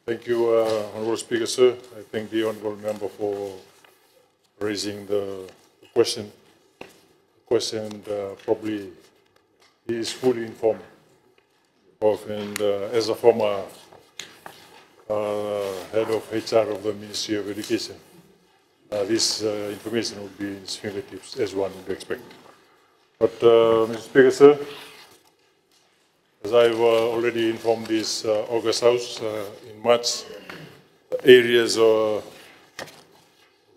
Thank you, Honourable Speaker, sir. I thank the Honourable Member for raising the question. Probably he is fully informed of, and as a former head of HR of the Ministry of Education, this information would be in his fingertips, as one would expect. But, Mr. Speaker, sir, as I've already informed this August House in March, the areas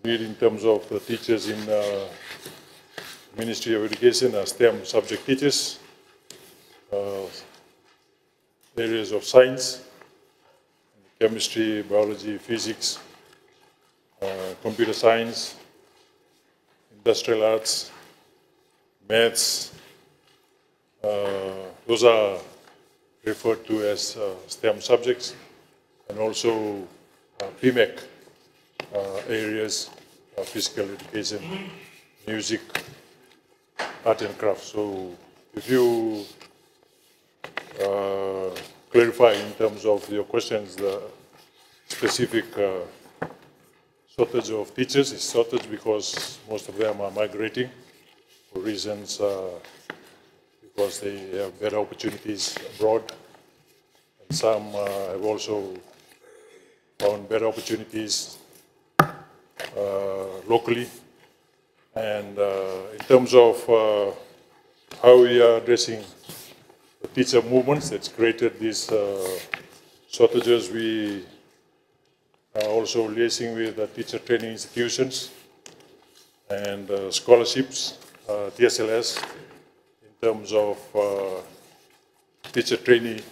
need in terms of the teachers in Ministry of Education are STEM subject teachers, areas of science, chemistry, biology, physics, computer science, industrial arts, maths. Those are referred to as STEM subjects, and also PMEC areas, physical education, music, art and craft. So if you clarify in terms of your questions, the specific shortage of teachers is shortage because most of them are migrating for reasons because they have better opportunities abroad. And some have also found better opportunities locally. And in terms of how we are addressing the teacher movements that's created these shortages, we are also liaising with the teacher training institutions and scholarships, TSLS, in terms of teacher trainee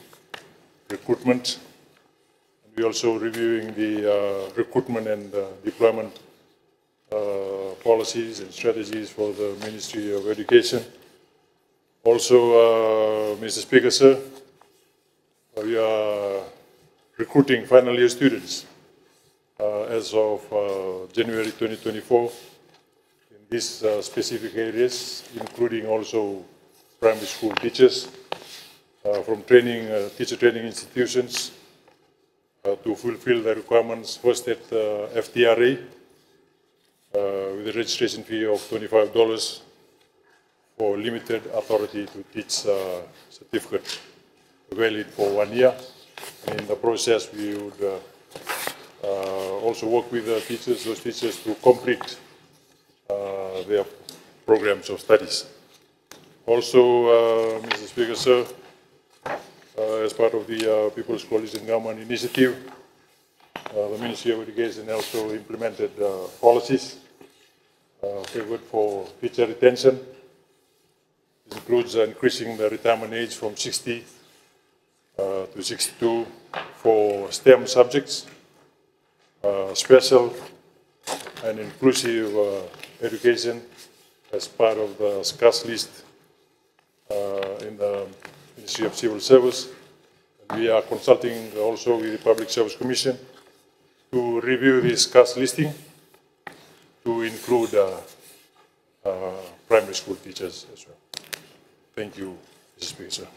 recruitment. And we're also reviewing the recruitment and deployment policies and strategies for the Ministry of Education. Also, Mr. Speaker, sir, we are recruiting final year students as of January 2024 in these specific areas, including also primary school teachers from training, teacher training institutions to fulfill the requirements first at FTRA with a registration fee of $25 for limited authority to teach certificate valid for 1 year. And in the process, we would also work with the teachers, those teachers to complete their programs of studies. Also, Mr. Speaker, sir, as part of the People's Coalition Government Initiative, the Ministry of Education also implemented policies favored for teacher retention. This includes increasing the retirement age from 60 to 62 for STEM subjects, special and inclusive education as part of the SCAS list in the Ministry of Civil Service. And we are consulting also with the Public Service Commission to review this SCAS listing to include primary school teachers as well. Thank you, Mr. Speaker, sir.